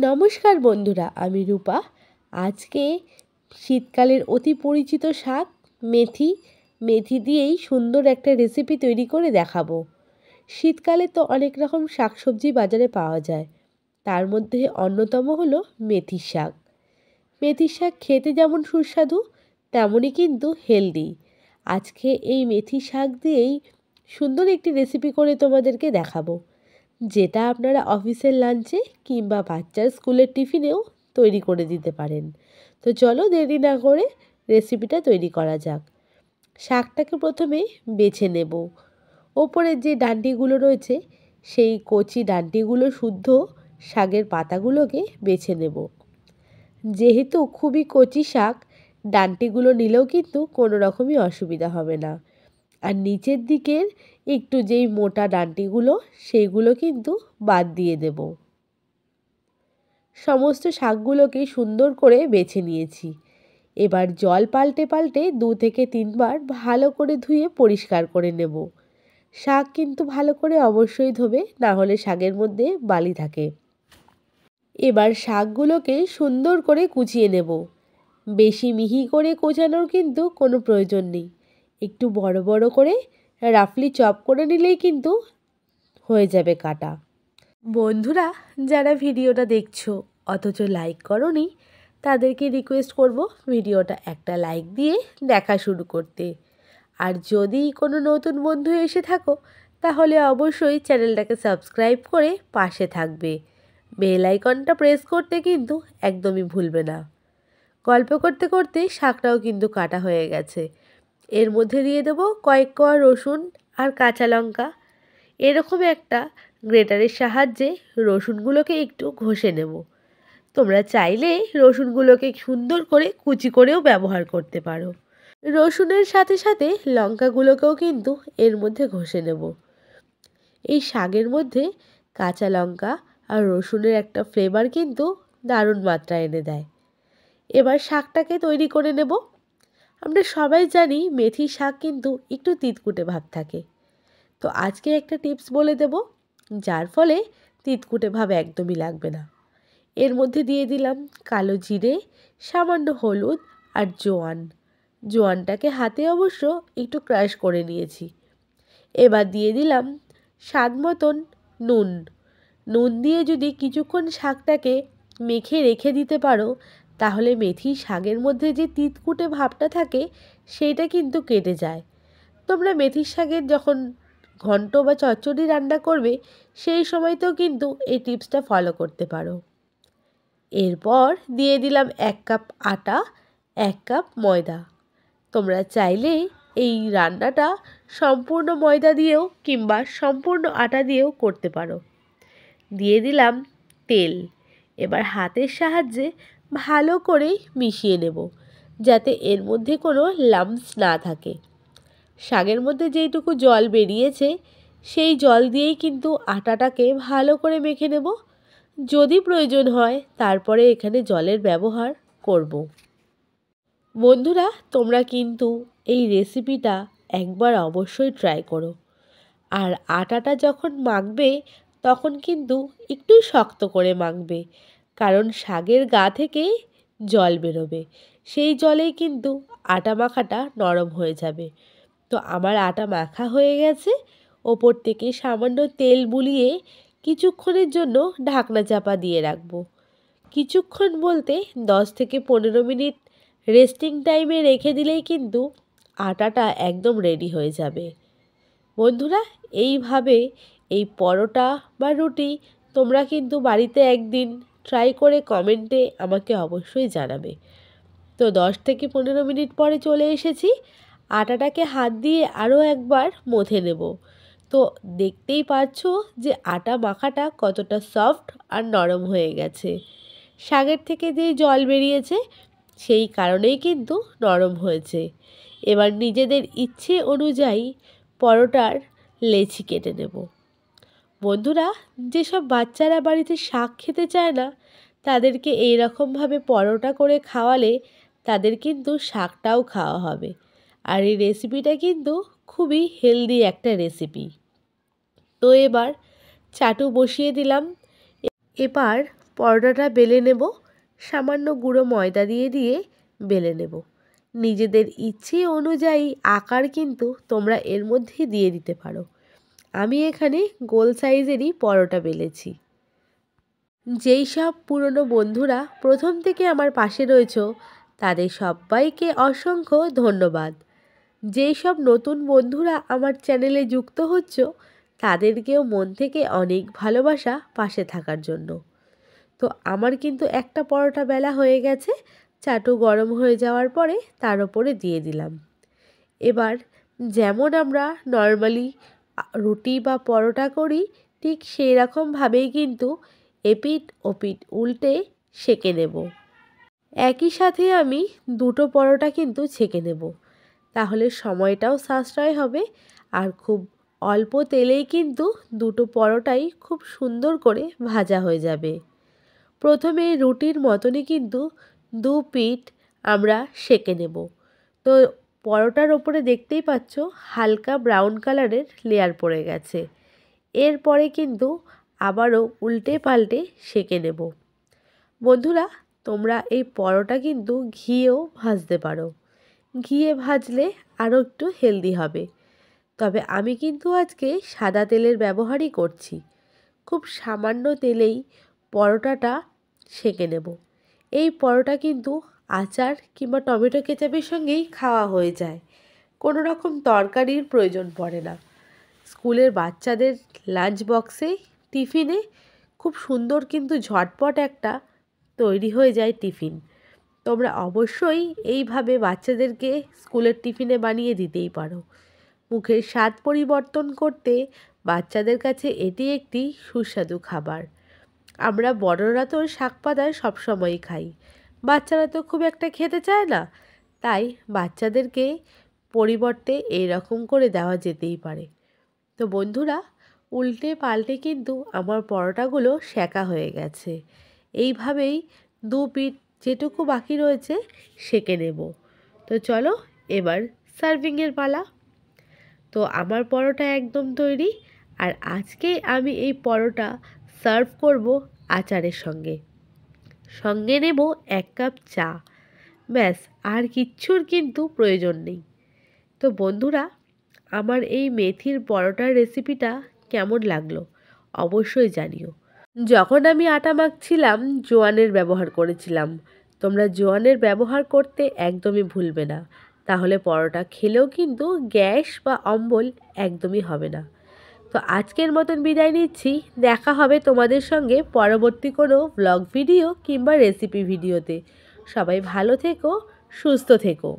নমস্কার বন্ধুরা, আমি রূপা। আজকে শীতকালের অতি পরিচিত শাক মেথি দিয়েই সুন্দর একটা রেসিপি তৈরি করে দেখাবো। শীতকালে তো অনেক রকম শাকসবজি বাজারে পাওয়া যায়, তার মধ্যে অন্যতম হলো মেথির শাক। মেথির শাক খেতে যেমন সুস্বাদু, তেমনই কিন্তু হেলদি। আজকে এই মেথি শাক দিয়েই সুন্দর একটি রেসিপি করে তোমাদেরকে দেখাবো, যেটা আপনারা অফিসের লাঞ্চে কিংবা বাচ্চার স্কুলের টিফিনেও তৈরি করে দিতে পারেন। তো চলো দেরি না করে রেসিপিটা তৈরি করা যাক। শাকটাকে প্রথমে বেছে নেব। ওপরের যে ডাঁটিগুলো রয়েছে সেই কচি ডাঁটিগুলো শুদ্ধ শাকের পাতাগুলোকে বেছে নেব। যেহেতু খুবই কচি শাক, ডাঁটিগুলো নিলেও কিন্তু কোনো রকমই অসুবিধা হবে না। আর নিচের দিকের একটু যেই মোটা ডাঁটিগুলো সেইগুলো কিন্তু বাদ দিয়ে দেব। সমস্ত শাকগুলোকে সুন্দর করে বেছে নিয়েছি। এবার জল পাল্টে পাল্টে 2 থেকে 3 বার ভালো করে ধুয়ে পরিষ্কার করে নেব। শাক কিন্তু ভালো করে অবশ্যই ধোবে, না হলে শাকের মধ্যে বালি থাকে। এবার শাকগুলোকে সুন্দর করে কুচিয়ে নেব। বেশি মিহি করে কোচানোর কিন্তু কোনো প্রয়োজন নেই। একটু বড় বড় করে রাফলি চপ করে নিলেই কিন্তু হয়ে যাবে কাটা। বন্ধুরা, যারা ভিডিওটা দেখছো অথচ লাইক করোনি, তাদেরকে রিকোয়েস্ট করব ভিডিওটা একটা লাইক দিয়ে দেখা শুরু করতে। আর যদি কোনো নতুন বন্ধু এসে থাকো, তাহলে অবশ্যই চ্যানেলটাকে সাবস্ক্রাইব করে পাশে থাকবে। বেল আইকনটা প্রেস করতে কিন্তু একদমই ভুলবে না। গল্প করতে করতে শাকটাও কিন্তু কাটা হয়ে গেছে। এর মধ্যে দিয়ে দেবো কয়েক কোয়া রসুন আর কাঁচা লঙ্কা। এরকম একটা গ্রেটারের সাহায্যে রসুনগুলোকে একটু ঘষে নেব। তোমরা চাইলে রসুনগুলোকে সুন্দর করে কুচি করেও ব্যবহার করতে পারো। রসুনের সাথে সাথে লঙ্কাগুলোকেও কিন্তু এর মধ্যে ঘষে নেব। এই শাকের মধ্যে কাঁচা লঙ্কা আর রসুনের একটা ফ্লেভার কিন্তু দারুণ মাত্রা এনে দেয়। এবার শাকটাকে তৈরি করে নেব। আমরা সবাই জানি মেথি শাক কিন্তু একটু তিতকুটে ভাব থাকে। তো আজকে একটা টিপস বলে দেব, যার ফলে তিতকুটে ভাব একদমই লাগবে না। এর মধ্যে দিয়ে দিলাম কালো জিরে, সামান্য হলুদ আর জোয়ানটাকে হাতে অবশ্য একটু ক্রাশ করে নিয়েছি। এবার দিয়ে দিলাম স্বাদ মতন নুন দিয়ে যদি কিছুক্ষণ শাকটাকে মেখে রেখে দিতে পারো, তাহলে মেথি শাকের মধ্যে যে তিতকুটে ভাবটা থাকে সেইটা কিন্তু কেটে যায়। তোমরা মেথির শাকের যখন ঘন্ট বা চচ্চড়ি রান্না করবে, সেই সময়তেও কিন্তু এই টিপসটা ফলো করতে পারো। এরপর দিয়ে দিলাম 1 কাপ আটা, 1 কাপ ময়দা। তোমরা চাইলে এই রান্নাটা সম্পূর্ণ ময়দা দিয়েও কিংবা সম্পূর্ণ আটা দিয়েও করতে পারো। দিয়ে দিলাম তেল। এবার হাতের সাহায্যে ভালো করে মিশিয়ে নেব, যাতে এর মধ্যে কোনো লাম্পস না থাকে। শাকের মধ্যে যেইটুকু জল বেরিয়েছে সেই জল দিয়েই কিন্তু আটাটাকে ভালো করে মেখে নেব। যদি প্রয়োজন হয় তারপরে এখানে জলের ব্যবহার করব। বন্ধুরা, তোমরা কিন্তু এই রেসিপিটা একবার অবশ্যই ট্রাই করো। আর আটাটা যখন মাখবে তখন কিন্তু একটু শক্ত করে মাখবে, কারণ শাকের গা থেকে জল বেরোবে। সেই জলেই কিন্তু আটা মাখাটা নরম হয়ে যাবে। তো আমার আটা মাখা হয়ে গেছে। ওপর থেকে সামান্য তেল বুলিয়ে কিছুক্ষণের জন্য ঢাকনা চাপা দিয়ে রাখবো। কিছুক্ষণ বলতে 10 থেকে 15 মিনিট রেস্টিং টাইমে রেখে দিলেই কিন্তু আটাটা একদম রেডি হয়ে যাবে। বন্ধুরা, এইভাবে এই পরোটা বা রুটি তোমরা কিন্তু বাড়িতে একদিন ট্রাই করে কমেন্টে আমাকে অবশ্যই জানাবে। তো 10 থেকে 15 মিনিট পরে চলে এসেছি। আটাটাকে হাত দিয়ে আরও একবার মথে নেব। তো দেখতেই পাচ্ছ যে আটা মাখাটা কতটা সফট আর নরম হয়ে গেছে। শাকের থেকে যেই জল বেরিয়েছে সেই কারণেই কিন্তু নরম হয়েছে। এবার নিজেদের ইচ্ছে অনুযায়ী পরোটার লেচি কেটে নেব। বন্ধুরা, যেসব বাচ্চারা বাড়িতে শাক খেতে চায় না, তাদেরকে এই রকমভাবে পরোটা করে খাওয়ালে তাদের কিন্তু শাকটাও খাওয়া হবে। আর এই রেসিপিটা কিন্তু খুবই হেলদি একটা রেসিপি। তো এবার চাটু বসিয়ে দিলাম। এবার পরোটাটা বেলে নেব। সামান্য গুঁড়ো ময়দা দিয়ে দিয়ে বেলে নেব। নিজেদের ইচ্ছে অনুযায়ী আকার কিন্তু তোমরা এর মধ্যে দিয়ে দিতে পারো। আমি এখানে গোল সাইজেরই পরোটা বেলেছি। যেই সব পুরনো বন্ধুরা প্রথম থেকে আমার পাশে রয়েছো তাদের সবাইকে অসংখ্য ধন্যবাদ। যেই সব নতুন বন্ধুরা আমার চ্যানেলে যুক্ত হচ্ছ তাদেরকেও মন থেকে অনেক ভালোবাসা পাশে থাকার জন্য। তো আমার কিন্তু একটা পরোটা বেলা হয়ে গেছে। চাটু গরম হয়ে যাওয়ার পরে তার উপরে দিয়ে দিলাম। এবার যেমন আমরা নর্মালি রুটি বা পরোটা করি ঠিক সেই রকমভাবেই কিন্তু এপিঠ ওপিঠ উল্টে সেঁকে নেব। একই সাথে আমি দুটো পরোটা কিন্তু ছেঁকে নেব, তাহলে সময়টাও সাশ্রয় হবে আর খুব অল্প তেলেই কিন্তু দুটো পরোটাই খুব সুন্দর করে ভাজা হয়ে যাবে। প্রথমে রুটির মতনই কিন্তু দু পিঠ আমরা সেঁকে নেব। তো পরোটার ওপরে দেখতেই পাচ্ছ হালকা ব্রাউন কালারের লেয়ার পড়ে গেছে। এরপরে কিন্তু আবারও উল্টে পাল্টে সেঁকে নেব। বন্ধুরা তোমরা এই পরোটা কিন্তু ঘিয়েও ভাজতে পারো। ঘিয়ে ভাজলে আরও একটু হেলদি হবে। তবে আমি কিন্তু আজকে সাদা তেলের ব্যবহারই করছি। খুব সামান্য তেলেই পরোটাটা সেঁকে নেব। এই পরোটা কিন্তু আচার কিংবা টমেটো কেচাপের সঙ্গেই খাওয়া হয়ে যায়। কোনো রকম তরকারির প্রয়োজন পড়ে না। স্কুলের বাচ্চাদের লাঞ্চ বক্সে টিফিনে খুব সুন্দর কিন্তু ঝটপট একটা তৈরি হয়ে যায় টিফিন। তোমরা অবশ্যই এইভাবে বাচ্চাদেরকে স্কুলের টিফিনে বানিয়ে দিতেই পারো। মুখের স্বাদ পরিবর্তন করতে বাচ্চাদের কাছে এটি একটি সুস্বাদু খাবার। আমরা বড়রা তো শাক পাতা সবসময়ই খাই, বাচ্চারা তো খুব একটা খেতে চায় না, তাই বাচ্চাদেরকে পরিবর্তে এইরকম করে দেওয়া যেতেই পারে। তো বন্ধুরা উল্টে পাল্টে কিন্তু আমার পরোটাগুলো সেঁকা হয়ে গেছে। এইভাবেই দু পিঠ যেটুকু বাকি রয়েছে সেঁকে নেব। তো চলো এবার সার্ভিংয়ের পালা। তো আমার পরোটা একদম তৈরি। আর আজকে আমি এই পরোটা সার্ভ করব আচারের সঙ্গে। সঙ্গে নেব 1 কাপ চা। ব্যাস আর কিচ্ছুর কিন্তু প্রয়োজন নেই। তো বন্ধুরা আমার এই মেথির পরোটার রেসিপিটা কেমন লাগলো অবশ্যই জানিও। যখন আমি আটা মাখছিলাম জোয়ানের ব্যবহার করেছিলাম। তোমরা জোয়ানের ব্যবহার করতে একদমই ভুলবে না, তাহলে পরোটা খেলেও কিন্তু গ্যাস বা অম্বল একদমই হবে না। তো আজকের মতন বিদায় নিচ্ছি। দেখা হবে তোমাদের সঙ্গে পরবর্তী কোনো ব্লগ ভিডিও কিংবা রেসিপি ভিডিওতে। সবাই ভালো থেকো, সুস্থ থেকো।